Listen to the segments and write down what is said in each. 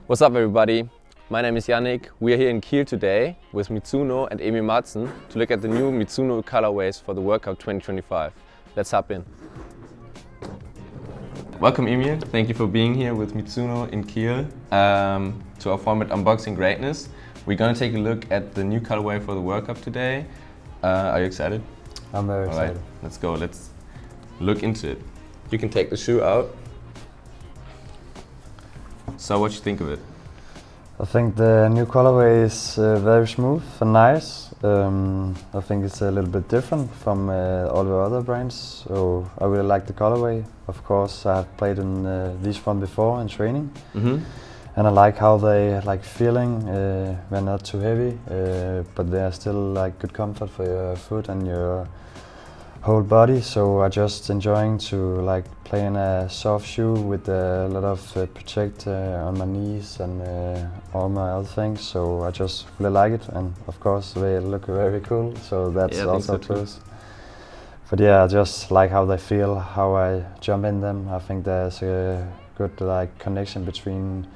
What's up everybody? My name is Yannick. We are here in Kiel today with Mizuno and Emil Madsen to look at the new Mizuno colorways for the World Cup 2025. Let's hop in. Welcome Emil, thank you for being here with Mizuno in Kiel to our format Unboxing Greatness. We're going to take a look at the new colorway for the World Cup today. Are you excited? I'm very excited. Alright, let's go, let's look into it. You can take the shoe out. So what do you think of it? I think the new colorway is very smooth and nice. I think it's a little bit different from all the other brands, so I really like the colorway. Of course, I've played in this one before in training, and I like how they like feeling. They're not too heavy, but they are still like good comfort for your foot and your whole body. So I just enjoying to like play in a soft shoe with a lot of protect on my knees and all my other things. So I just really like it, and of course they look very cool. So that's also a plus. But yeah, I just like how they feel, how I jump in them. I think there's a good like connection between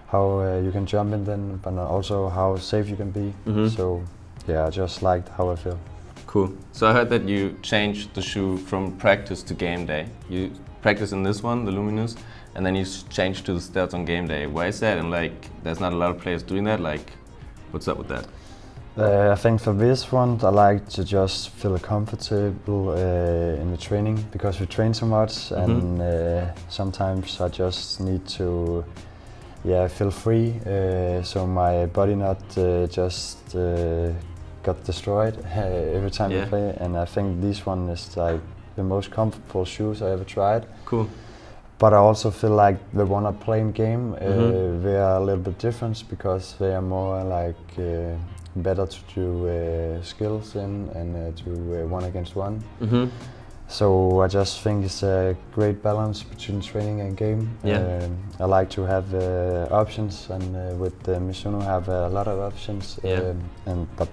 how you can jump in them, but also how safe you can be. So yeah, I just liked how I feel. Cool. So I heard that you changed the shoe from practice to game day. You practice in this one, the Luminous, and then you changed to the Stealth on game day. Why is that? And like, there's not a lot of players doing that. Like, what's up with that? I think for this one, I like to just feel comfortable in the training because we train so much, and sometimes I just need to, feel free, so my body not just got destroyed every time I play. And I think this one is like the most comfortable shoes I ever tried. Cool. But I also feel like the one I play in game, they are a little bit different because they are more like better to do skills in and to one against one. So I just think it's a great balance between training and game. I like to have options, and with Mizuno have a lot of options. But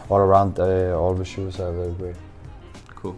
all around, all the shoes are very great. Cool.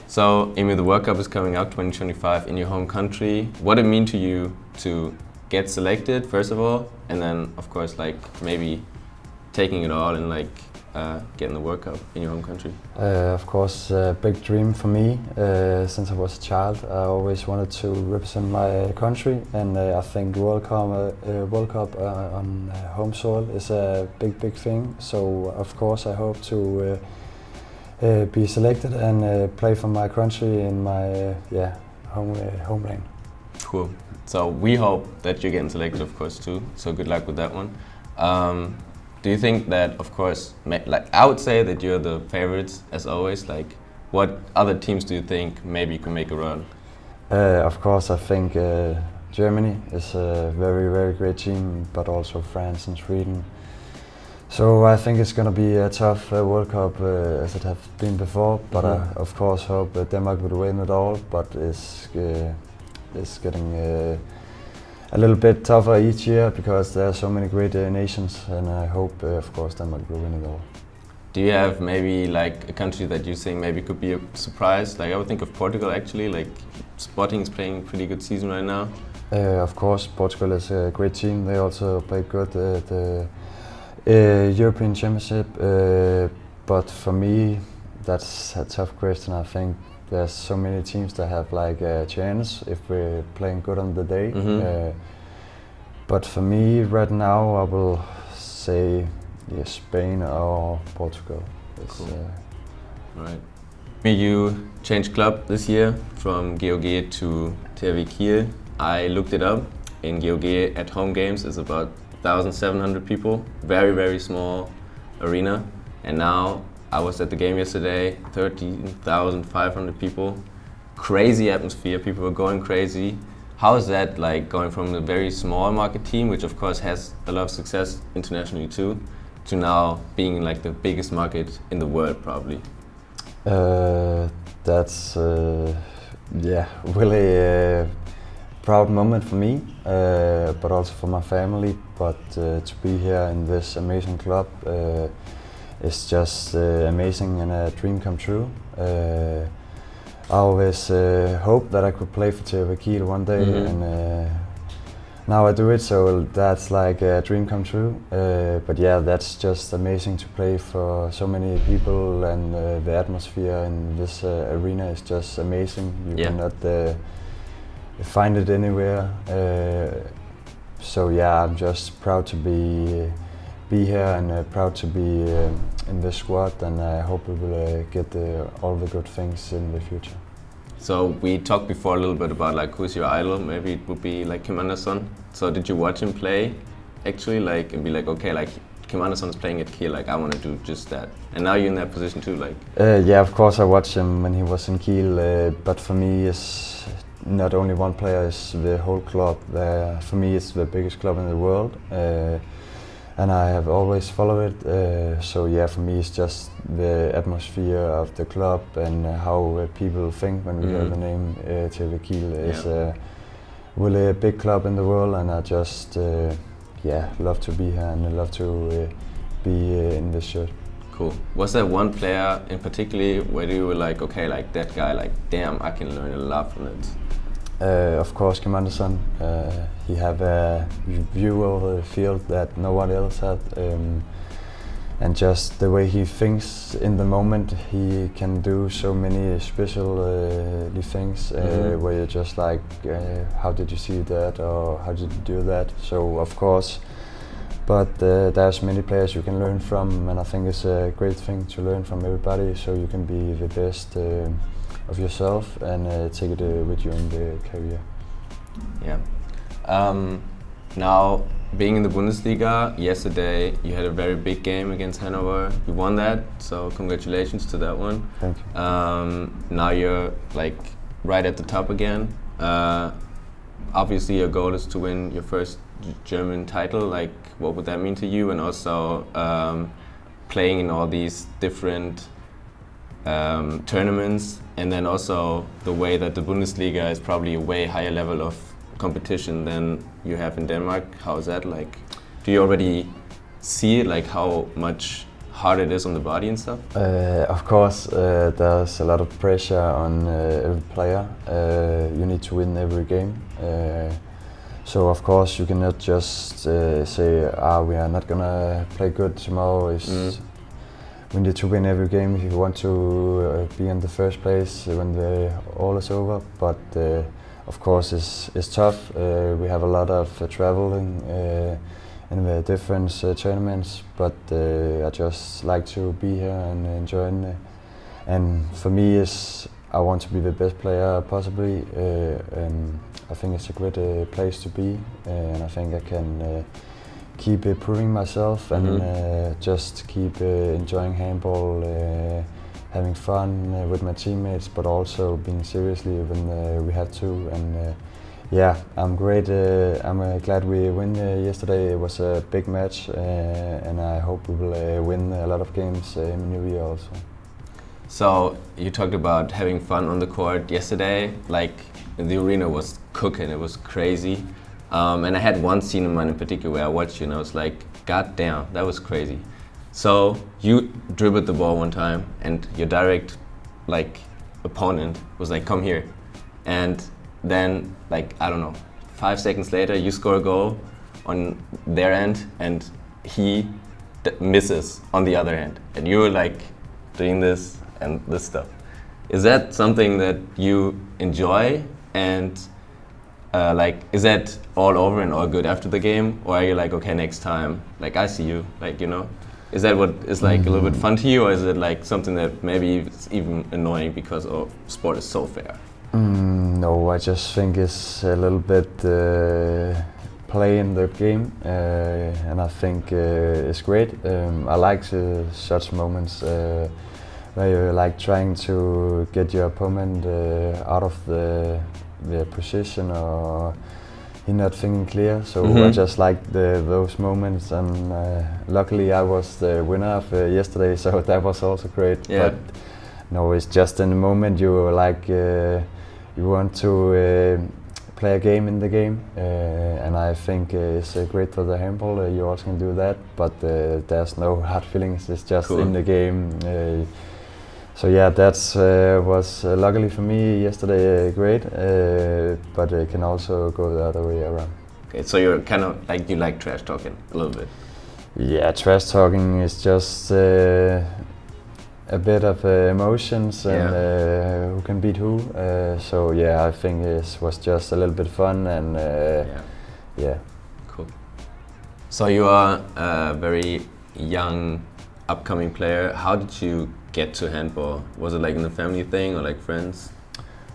So, Emil, the World Cup is coming up 2025 in your home country. What did it mean to you to get selected, first of all, and then, of course, like maybe taking it all and like getting the World Cup in your home country? Of course, a big dream for me. Since I was a child, I always wanted to represent my country, and I think World Cup on home soil is a big thing. So of course, I hope to be selected and play for my country in my homeland. Cool. So we hope that you're getting selected, of course, too. So good luck with that one. Do you think that, of course, like I would say that you're the favorites as always. Like, what other teams do you think maybe could make a run? Of course, I think Germany is a very great team, but also France and Sweden. So I think it's going to be a tough World Cup as it have been before. But I, of course, hope Denmark would win it all. But it's getting a little bit tougher each year because there are so many great nations, and I hope, of course, Denmark will win it all. Do you have maybe like a country that you think maybe could be a surprise? Like I would think of Portugal actually. Like Sporting is playing a pretty good season right now. Of course, Portugal is a great team. They also played good at the European Championship. But for me, that's a tough question. I think there's so many teams that have like a chance if we're playing good on the day. But for me right now, I will say Spain or Portugal. Cool. Right. You changed club this year from GOG to THW Kiel. I looked it up. In GOG at home games is about 1,700 people. Very small arena. And now I was at the game yesterday, 13,500 people. Crazy atmosphere, people were going crazy. How is that like going from a very small market team, which of course has a lot of success internationally too, to now being like the biggest market in the world probably? That's really a proud moment for me, but also for my family. But to be here in this amazing club, it's just amazing and a dream come true. I always hoped that I could play for THW Kiel one day, and now I do it, so that's like a dream come true. But yeah, that's just amazing to play for so many people, and the atmosphere in this arena is just amazing. You cannot find it anywhere. So yeah, I'm just proud to be here and proud to be in this squad, and I hope we will get all the good things in the future. So we talked before a little bit about like who's your idol. Maybe it would be like Kim Anderson. So did you watch him play actually, like, and be like, okay, like Kim Anderson is playing at Kiel, like I want to do just that. And now you're in that position too, like. Yeah, of course I watched him when he was in Kiel, but for me it's not only one player, it's the whole club. For me it's the biggest club in the world. And I have always followed it, so yeah, for me it's just the atmosphere of the club and how people think when we hear the name THW Kiel. Is a really big club in the world, and I just love to be here and I love to be in this shirt. Cool. Was there one player in particular where you were like, okay, like that guy, like damn, I can learn a lot from it? Of course, Kim Anderson. He have a view of the field that no one else had, and just the way he thinks in the moment, he can do so many special things where you're just like, how did you see that, or how did you do that? So of course, but there's many players you can learn from, and I think it's a great thing to learn from everybody, so you can be the best of yourself and take it with you in the career. Yeah. Now, being in the Bundesliga, yesterday you had a very big game against Hannover. You won that, so congratulations to that one. Thank you. Now you're like right at the top again. Obviously your goal is to win your first German title. Like, what would that mean to you? And also playing in all these different tournaments, and then also the way that the Bundesliga is probably a way higher level of competition than you have in Denmark. How is that like? Do you already see it, like how much harder it is on the body and stuff? Of course, there's a lot of pressure on every player. You need to win every game. So of course you cannot just say, we are not gonna play good tomorrow. We need to win every game if you want to be in the first place when all is over. But of course it's tough. We have a lot of traveling in the different tournaments, but I just like to be here and enjoying. And for me, I want to be the best player possibly. I think it's a great place to be, and I think I can keep improving myself and just keep enjoying handball, having fun with my teammates, but also being seriously when we have to. And yeah, I'm great. I'm glad we win yesterday. It was a big match, and I hope we will win a lot of games in the new year also. So you talked about having fun on the court yesterday. Like the arena was cooking. It was crazy. And I had one scene in mind in particular where I watched you and I was like, God damn, that was crazy. So you dribbled the ball one time and your direct like opponent was like, come here. And then like, I don't know, 5 seconds later you score a goal on their end and he misses on the other end. And you were like doing this and this stuff. Is that something that you enjoy? And like, is that all over and all good after the game, or are you like, okay, next time, like I see you, like, you know, is that what is like a little bit fun to you, or is it like something that maybe it's even annoying because sport is so fair? No, I just think it's a little bit play in the game, and I think it's great. I like such moments where you're like trying to get your opponent out of the position, or he's not thinking clear. So I just like those moments, and luckily I was the winner of yesterday, so that was also great. Yeah. But no, it's just in the moment you like you want to play a game in the game, and I think it's great for the handball. You also can do that, but there's no hard feelings. It's just cool. In the game. So yeah, that was luckily for me yesterday great, but it can also go the other way around. Okay, so you're kind of like, you like trash talking a little bit. Yeah, trash talking is just a bit of emotions and who can beat who. So yeah, I think it was just a little bit fun and yeah. Cool. So you are a very young, upcoming player. How did you get to handball? Was it like in the family thing or like friends?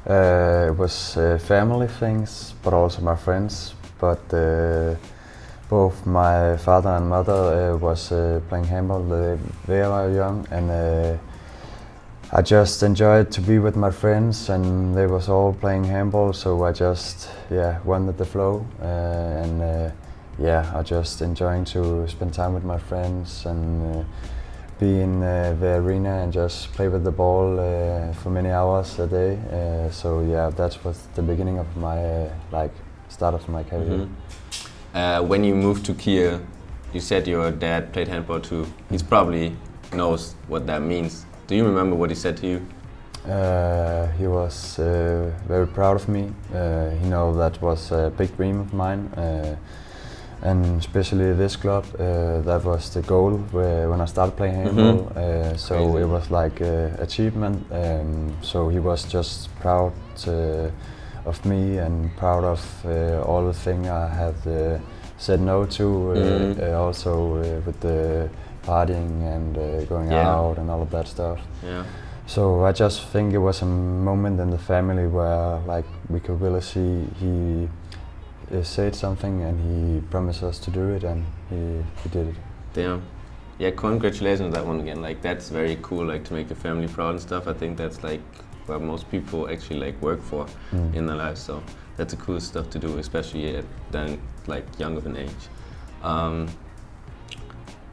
It was family things, but also my friends. But both my father and mother was playing handball very young, and I just enjoyed to be with my friends, and they was all playing handball. So I just went with the flow, and I just enjoying to spend time with my friends and be in the arena and just play with the ball for many hours a day. So yeah, that was the beginning of my start of my career. When you moved to Kiel, you said your dad played handball too. He probably knows what that means. Do you remember what he said to you? He was very proud of me. He know that was a big dream of mine. And especially this club, that was the goal when I started playing handball. So it was like achievement. So he was just proud of me and proud of all the things I had said no to. Also with the partying and going out and all of that stuff. Yeah. So I just think it was a moment in the family where like we could really see he said something and he promised us to do it, and he did it. Damn. Yeah, congratulations on that one again. Like that's very cool, like to make your family proud and stuff. I think that's like what most people actually like work for in their lives. So that's a cool stuff to do, especially at then like young of an age.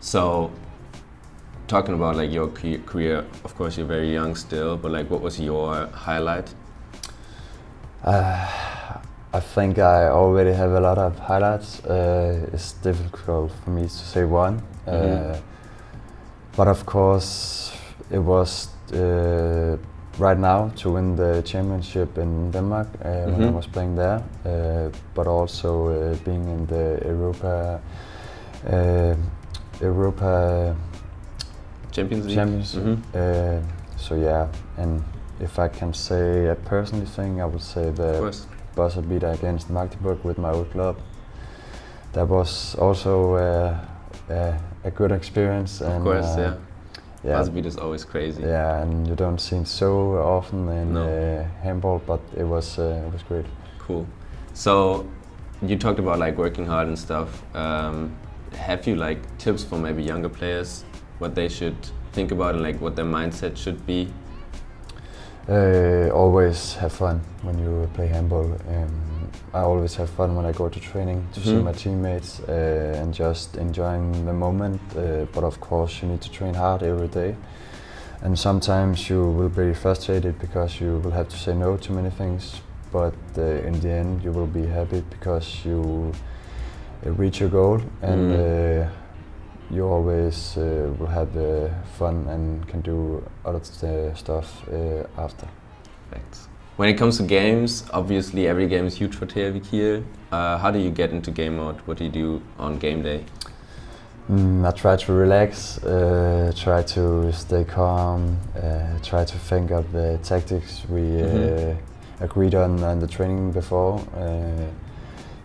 So talking about like your career, of course you're very young still, but like what was your highlight? I think I already have a lot of highlights. It's difficult for me to say one. But of course it was right now to win the championship in Denmark when I was playing there, but also being in the Europa Champions League. So yeah, and if I can say a personal thing, I would say the buzzer beater against Magdeburg with my old club. That was also a good experience. Of course, yeah. Buzzer beater is always crazy. Yeah, and you don't see it so often in handball, but it was great. Cool. So you talked about like working hard and stuff. Have you like tips for maybe younger players, what they should think about and like what their mindset should be? Always have fun when you play handball. I always have fun when I go to training to see my teammates and just enjoying the moment. But of course you need to train hard every day. And sometimes you will be frustrated because you will have to say no to many things. But in the end you will be happy because you reach your goal and you always will have fun and can do other stuff after. Thanks. When it comes to games, obviously every game is huge for THW Kiel. How do you get into game mode? What do you do on game day? I try to relax, try to stay calm, try to think of the tactics we agreed on the training before.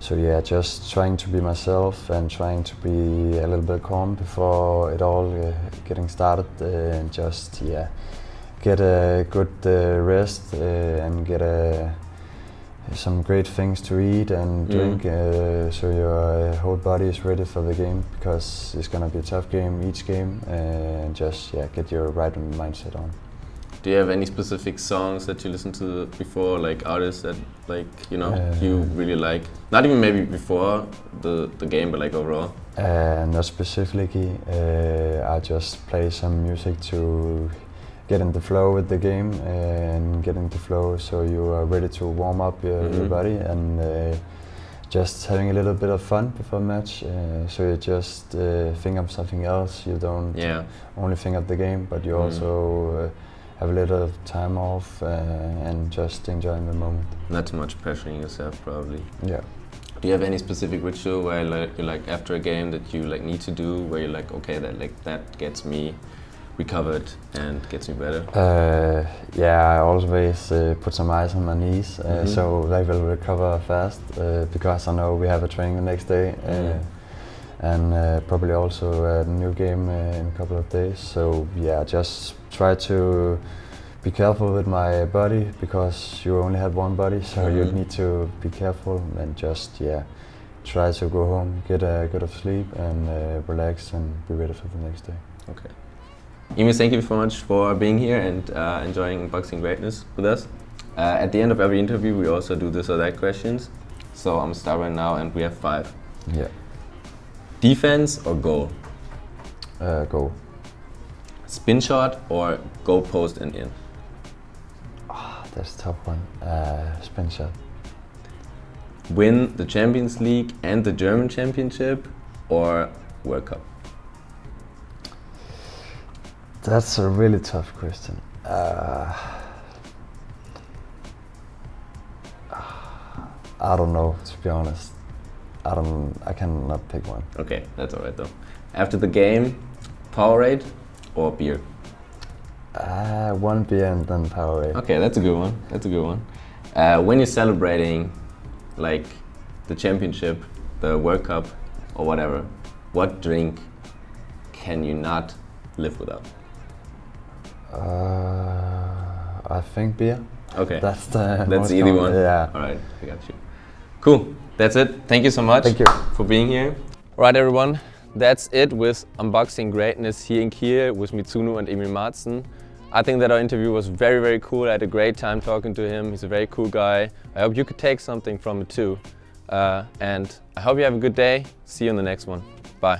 So yeah, just trying to be myself and trying to be a little bit calm before it all getting started, and just get a good rest and get some great things to eat and drink, so your whole body is ready for the game, because it's gonna be a tough game each game, and just get your right mindset on. Do you have any specific songs that you listen to before, like artists that you really like? Not even maybe before the game, but like overall? Not specifically. I just play some music to get in the flow with the game and get in the flow so you are ready to warm up your body, and just having a little bit of fun before match. So you just think of something else. You don't only think of the game, but you also have a little time off and just enjoying the moment. Not too much pressuring yourself, probably. Yeah. Do you have any specific ritual where you like after a game that you like need to do, where you're like, okay, that gets me recovered and gets me better? Yeah, I always put some ice on my knees so they will recover fast because I know we have a training the next day and probably also a new game in a couple of days. So yeah, just try to be careful with my body because you only have one body, so you need to be careful and just try to go home, get a good of sleep and relax and be ready for the next day. Okay. Emil, thank you so much for being here and enjoying Boxing Greatness with us. At the end of every interview we also do this or that questions. So I'm gonna start right now and we have 5. Yeah. Defense or goal? Goal. Spin shot or goal post and in? That's a tough one. Spin shot. Win the Champions League and the German Championship or World Cup? That's a really tough question. I don't know, to be honest. I cannot pick one. Okay, that's alright though. After the game, Powerade or beer? One beer and then Powerade. Okay, that's a good one. That's a good one. When you're celebrating, like the championship, the World Cup, or whatever, what drink can you not live without? I think beer. Okay, that's the easy one. Yeah. All right, I got you. Cool. That's it. Thank you so much. Thank you for being here. All right, everyone. That's it with Unboxing Greatness here in Kiel with Mizuno and Emil Madsen. I think that our interview was very, very cool. I had a great time talking to him. He's a very cool guy. I hope you could take something from it too. And I hope you have a good day. See you in the next one. Bye.